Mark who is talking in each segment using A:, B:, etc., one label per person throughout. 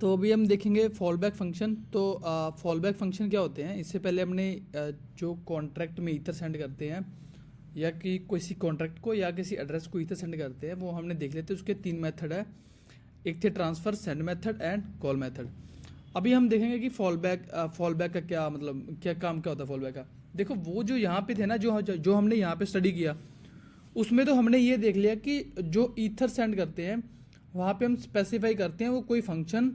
A: तो अभी हम देखेंगे फॉल बैक फंक्शन। तो फॉल बैक फंक्शन क्या होते हैं, इससे पहले हमने जो कॉन्ट्रैक्ट में ईथर सेंड करते हैं या कि किसी कॉन्ट्रैक्ट को या किसी एड्रेस को ईथर सेंड करते हैं, वो हमने देख लेते हैं। उसके 3 मेथड है, एक थे transfer, send method and call method. अभी हम देखेंगे कि फॉल बैक का क्या मतलब, क्या काम क्या होता है फॉल बैक का। देखो वो जो यहाँ पे थे ना, जो हमने यहाँ पे स्टडी किया, उसमें तो हमने ये देख लिया कि जो ईथर सेंड करते हैं वहाँ पे हम स्पेसिफाई करते हैं वो कोई फंक्शन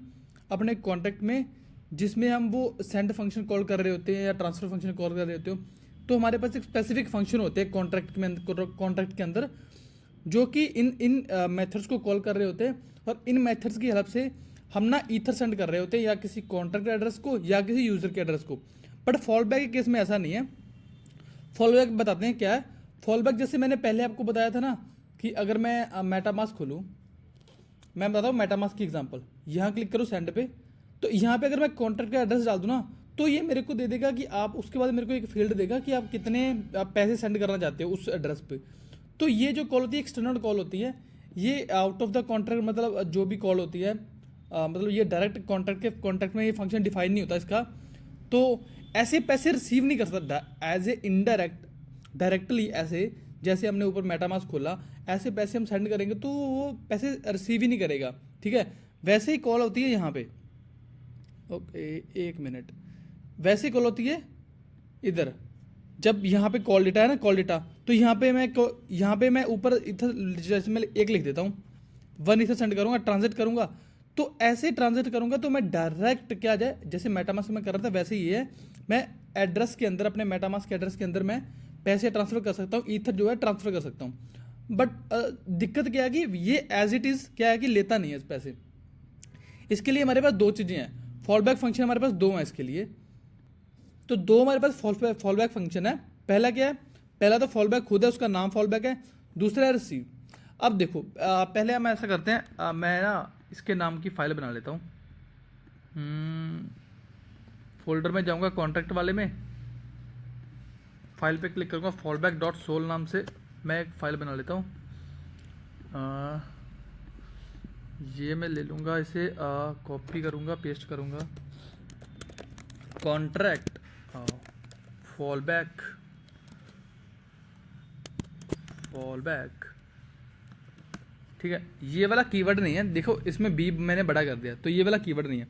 A: अपने कॉन्टैक्ट में जिसमें हम वो सेंड फंक्शन कॉल कर रहे होते हैं या ट्रांसफ़र फंक्शन कॉल कर रहे होते हो। तो हमारे पास एक स्पेसिफिक फंक्शन होते हैं कॉन्ट्रैक्ट के अंदर, जो कि इन मेथड्स को कॉल कर रहे होते हैं, और इन मेथड्स की हेल्प से हम ना ईथर सेंड कर रहे होते हैं या किसी कॉन्ट्रैक्ट एड्रेस को या किसी यूज़र के एड्रेस को। बट फॉल बैक के केस में ऐसा नहीं है। फॉल बैक बताते हैं क्या है। फॉल बैक जैसे मैंने पहले आपको बताया था ना कि अगर मैं मेटामास्क खोलूँ, मैं बताता हूँ मेटामास्क की एग्जांपल। यहाँ क्लिक करो सेंड पे, तो यहाँ पे अगर मैं कॉन्टैक्ट का एड्रेस डाल दूँ ना, तो ये मेरे को दे देगा कि आप, उसके बाद मेरे को एक फील्ड देगा कि आप कितने पैसे सेंड करना चाहते हो उस एड्रेस पे। तो ये जो कॉल होती है एक्सटर्नल कॉल होती है, ये आउट ऑफ द कॉन्ट्रैक्ट, मतलब जो भी कॉल होती है, मतलब ये डायरेक्ट कॉन्ट्रैक्ट में ये फंक्शन डिफाइन नहीं होता इसका। तो ऐसे पैसे रिसीव नहीं कर सकता एज ए इनडायरेक्ट, डायरेक्टली ऐसे जैसे हमने ऊपर मेटामास्क खोला ऐसे पैसे हम सेंड करेंगे तो वो पैसे रिसीव ही नहीं करेगा। ठीक है, वैसे ही कॉल होती है यहाँ पे। ओके, एक मिनट। वैसे कॉल होती है इधर, जब यहाँ पे कॉल डेटा है ना, कॉल डेटा, तो यहाँ पे मैं ऊपर इधर जैसे मैं एक लिख देता हूँ, 1 इधर सेंड करूँगा, ट्रांजेक्ट करूँगा। तो ऐसे ट्रांजेक्ट करूँगा तो मैं डायरेक्ट क्या जाए, जैसे मेटामास्क में कर रहा था वैसे ही है, मैं एड्रेस के अंदर, अपने मेटामास्क के एड्रेस के अंदर मैं पैसे ट्रांसफ़र कर सकता हूँ, ईथर जो है ट्रांसफ़र कर सकता हूँ। बट दिक्कत क्या है कि ये एज इट इज़ क्या है कि लेता नहीं है इस पैसे। इसके लिए हमारे पास दो चीज़ें हैं, फॉल बैक फंक्शन हमारे पास दो हैं इसके लिए। तो दो हमारे पास फॉल बैक फंक्शन है। पहला क्या है, पहला तो फॉल बैक खुद है, उसका नाम फॉल बैक है। दूसरा है रिसीव। अब देखो पहले हम ऐसा करते हैं, मैं ना इसके नाम की फ़ाइल बना लेता हूँ। फोल्डर में जाऊँगा कॉन्ट्रैक्ट वाले में, फाइल पे क्लिक करूँगा, फॉलबैक डॉट सोल नाम से मैं एक फ़ाइल बना लेता हूँ। ये मैं ले लूँगा, इसे कॉपी करूँगा, पेस्ट करूँगा, कॉन्ट्रैक्ट फॉलबैक ठीक है। ये वाला कीवर्ड नहीं है, देखो इसमें बी मैंने बड़ा कर दिया, तो ये वाला कीवर्ड नहीं है।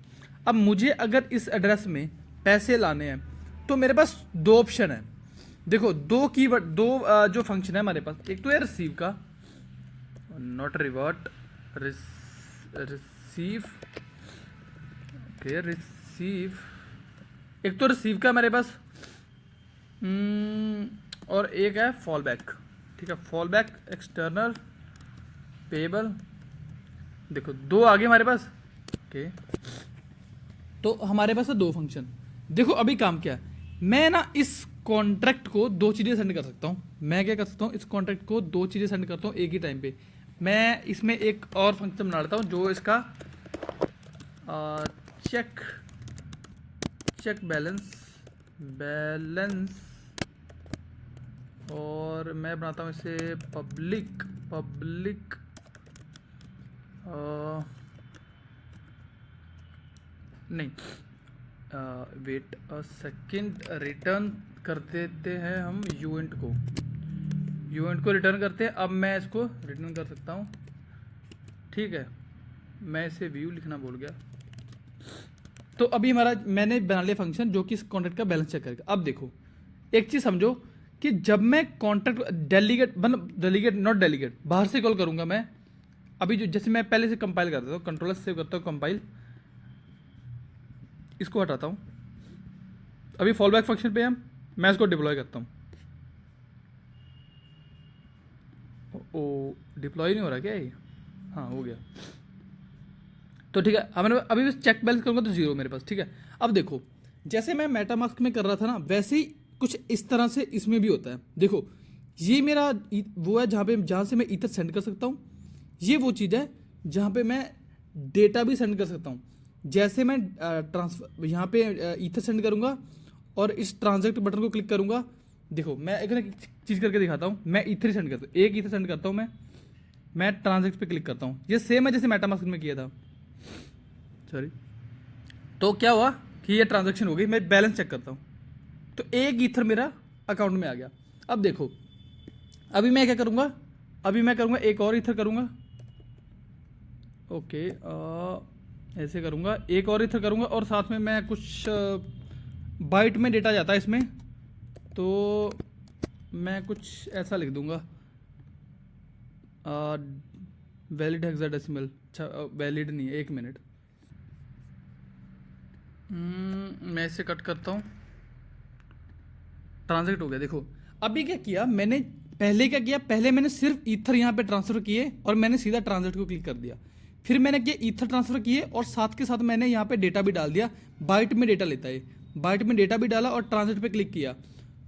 A: अब मुझे अगर इस एड्रेस में पैसे लाने हैं तो मेरे पास दो ऑप्शन है। देखो दो कीवर्ड, दो जो फंक्शन है हमारे पास, एक तो है रिसीव का, not revert, receive, okay receive, एक तो रिसीव का हमारे पास, और एक है फॉल बैक। ठीक है, फॉल बैक एक्सटर्नल पेबल, देखो दो आगे हमारे पास। ओके, तो हमारे पास है दो फंक्शन। देखो अभी काम क्या है, मैं ना इस कॉन्ट्रैक्ट को दो चीज़ें सेंड कर सकता हूँ। मैं क्या कर सकता हूँ, इस कॉन्ट्रैक्ट को दो चीज़ें सेंड करता हूँ एक ही टाइम पे। मैं इसमें एक और फंक्शन बना लेता हूँ जो इसका चेक बैलेंस, और मैं बनाता हूँ इसे पब्लिक नहीं, वेट अ सेकेंड, रिटर्न कर देते हैं हम यूएंट को रिटर्न करते हैं। अब मैं इसको रिटर्न कर सकता हूँ। ठीक है, मैं इसे व्यू लिखना भूल गया। तो अभी मैंने बना लिया फंक्शन जो कि इस कॉन्ट्रैक्ट का बैलेंस चेक करेगा। अब देखो एक चीज़ समझो कि जब मैं कॉन्ट्रैक्ट डेलीगेट, मतलब डेलीगेट नॉट डेलीगेट, बाहर से कॉल करूँगा मैं, अभी जो जैसे मैं पहले से कंपाइल कर देता हूँ, कंट्रोलर सेव करता हूँ, कंपाइल, इसको हटाता हूँ। अभी फॉल बैक फंक्शन पे मैं इसको डिप्लॉय करता हूँ। ओ डिप्लॉय नहीं हो रहा क्या ये? हाँ हो गया। तो ठीक है, मैंने अभी चेक बैलेंस करूँगा तो जीरो मेरे पास। ठीक है, अब देखो जैसे मैं मेटामास्क में कर रहा था ना, वैसे ही कुछ इस तरह से इसमें भी होता है। देखो ये मेरा वो है जहाँ से मैं ईथर सेंड कर सकता हूँ। ये वो चीज़ है जहाँ पे मैं डेटा भी सेंड कर सकता हूँ। जैसे मैं ट्रांसफर यहाँ पे ईथर सेंड करूँगा और इस ट्रांजेक्ट बटन को क्लिक करूँगा, देखो मैं एक चीज़ करके दिखाता हूँ। मैं ईथर सेंड करता हूँ, एक ईथर सेंड करता हूँ, मैं ट्रांजेक्ट पे क्लिक करता हूँ। ये सेम है जैसे मेटामास्क में किया था, सॉरी। तो क्या हुआ कि ये ट्रांजैक्शन हो गई, मैं बैलेंस चेक करता हूँ तो एक ईथर मेरा अकाउंट में आ गया। अब देखो अभी मैं क्या करूँगा, अभी मैं करूँगा एक और ईथर करूँगा, ओके ऐसे करूँगा, एक और ईथर करूँगा और साथ में मैं कुछ बाइट में डेटा जाता है इसमें, तो मैं कुछ ऐसा लिख दूँगा वैलिड हेक्साडेसिमल, अच्छा वैलिड नहीं है, 1 मिनट मैं इसे कट करता हूँ, ट्रांजेक्ट हो गया। देखो अभी क्या किया मैंने, पहले क्या किया, पहले मैंने सिर्फ ईथर यहाँ पे ट्रांसफर किए और मैंने सीधा ट्रांजेक्ट को क्लिक कर दिया। फिर मैंने किया ईथर ट्रांसफर किए और साथ के साथ मैंने यहाँ पे डेटा भी डाल दिया, बाइट में डेटा लेता है, बाइट में डेटा भी डाला और ट्रांजेक्ट पे क्लिक किया।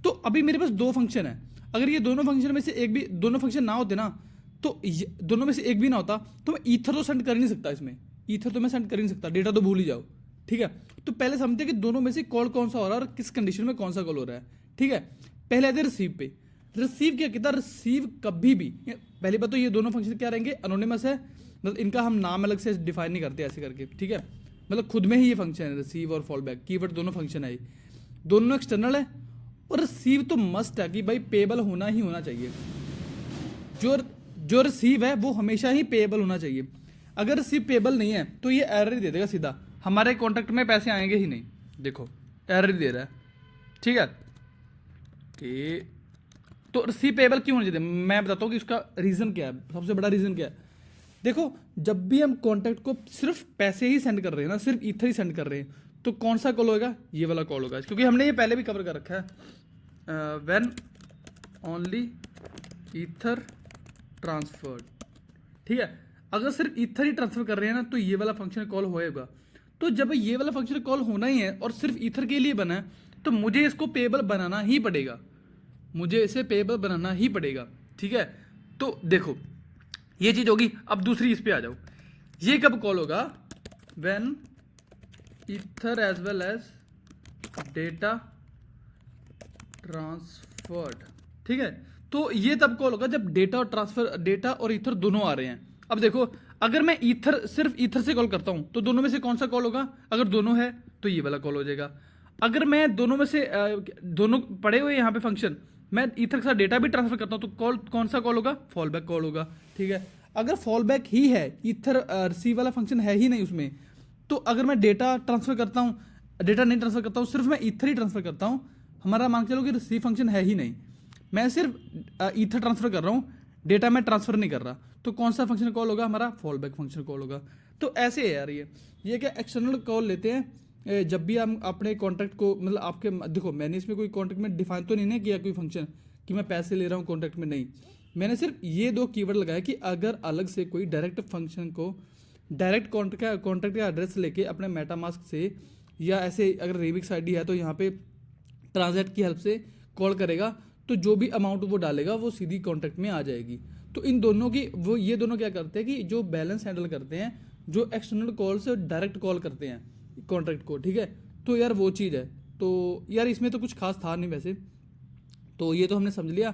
A: तो अभी मेरे पास 2 फंक्शन है, अगर ये दोनों फंक्शन में से एक भी, दोनों फंक्शन ना होते ना, तो दोनों में से एक भी ना होता तो मैं ईथर तो सेंड कर ही नहीं सकता, इसमें ईथर तो मैं सेंड कर ही नहीं सकता, डेटा तो भूल ही जाओ। ठीक है, तो पहले समझते कि दोनों में से कॉल कौन सा हो रहा है और किस कंडीशन में कौन सा कॉल हो रहा है। ठीक है, पहले आते रिसीव पे। रिसीव क्या कहता है, रिसीव कभी भी, पहली बात तो ये दोनों फंक्शन क्या रहेंगे, अनोनिमस है, मतलब इनका हम नाम अलग से डिफाइन नहीं करते ऐसे करके। ठीक है, मतलब खुद में ही ये फंक्शन है, रिसीव और फॉल बैक कीवर्ड दोनों फंक्शन है, दोनों एक्सटर्नल है। और रिसीव तो मस्ट है कि भाई पेबल होना ही होना चाहिए, जो जो रिसीव है वो हमेशा ही पेएबल होना चाहिए। अगर रिसीव पेएबल नहीं है तो ये एरर ही दे देगा सीधा, हमारे कॉन्ट्रैक्ट में पैसे आएंगे ही नहीं। देखो एरर ही दे रहा है। ठीक है, कि तो रिसीव पेएबल क्यों होना चाहिए, मैं बताता हूँ कि उसका रीज़न क्या है, सबसे बड़ा रीज़न क्या है। देखो जब भी हम कॉन्टैक्ट को सिर्फ पैसे ही सेंड कर रहे हैं ना, सिर्फ ईथर ही सेंड कर रहे हैं, तो कौन सा कॉल होगा, ये वाला कॉल होगा, क्योंकि हमने ये पहले भी कवर कर रखा है, व्हेन ओनली ईथर ट्रांसफर्ड। ठीक है, अगर सिर्फ ईथर ही ट्रांसफर कर रहे हैं ना तो ये वाला फंक्शन कॉल होएगा। तो जब ये वाला फंक्शन कॉल होना ही है और सिर्फ ईथर के लिए बना है, तो मुझे इसको पेएबल बनाना ही पड़ेगा, मुझे इसे पेएबल बनाना ही पड़ेगा। ठीक है, तो देखो ये चीज होगी। अब दूसरी इस पे आ जाओ, ये कब कॉल होगा, when either as well as data transferred. ठीक है, तो ये तब कॉल होगा जब डेटा और ट्रांसफर, डेटा और ईथर दोनों आ रहे हैं। अब देखो अगर मैं ईथर, सिर्फ ईथर से कॉल करता हूं तो दोनों में से कौन सा कॉल होगा, अगर दोनों है तो ये वाला कॉल हो जाएगा। अगर मैं दोनों में से दोनों पड़े हुए यहाँ पे फंक्शन, मैं ईथर के साथ डेटा भी ट्रांसफर करता हूँ तो कॉल कौन सा कॉल होगा, फॉल बैक कॉल होगा। ठीक है, अगर फॉल बैक ही है, ईथर रिसीव वाला फंक्शन है ही नहीं उसमें, तो अगर मैं डेटा ट्रांसफर करता हूँ, डेटा नहीं ट्रांसफर करता हूँ, सिर्फ मैं ईथर ही ट्रांसफर करता हूँ, हमारा मान के चलो कि रिसीव फंक्शन है ही नहीं, मैं सिर्फ ईथर ट्रांसफर कर रहा हूँ, डेटा मैं ट्रांसफर नहीं कर रहा, तो कौन सा फंक्शन कॉल होगा, हमारा फॉल बैक फंक्शन कॉल होगा। तो ऐसे है यार, ये क्या एक्सटर्नल कॉल लेते हैं जब भी हम अपने कॉन्ट्रैक्ट को, मतलब आपके, देखो मैंने इसमें कोई कॉन्ट्रैक्ट में डिफाइन तो नहीं ना किया कोई फंक्शन कि मैं पैसे ले रहा हूँ कॉन्ट्रैक्ट में, नहीं, मैंने सिर्फ ये 2 कीवर्ड लगाया कि अगर अलग से कोई डायरेक्ट फंक्शन को डायरेक्ट कॉन्ट्रैक्ट का एड्रेस लेके अपने मेटामास्क से, या ऐसे अगर रेबिक्स आईडी है तो यहाँ पे ट्रांजैक्ट की हेल्प से कॉल करेगा, तो जो भी अमाउंट वो डालेगा वो सीधी कॉन्ट्रैक्ट में आ जाएगी। तो इन दोनों की, वो ये दोनों क्या करते हैं कि जो बैलेंस हैंडल करते हैं, जो एक्सटर्नल कॉल से डायरेक्ट कॉल करते हैं कॉन्ट्रैक्ट को। ठीक है, तो यार वो चीज़ है। तो यार इसमें तो कुछ खास था नहीं वैसे, तो ये तो हमने समझ लिया।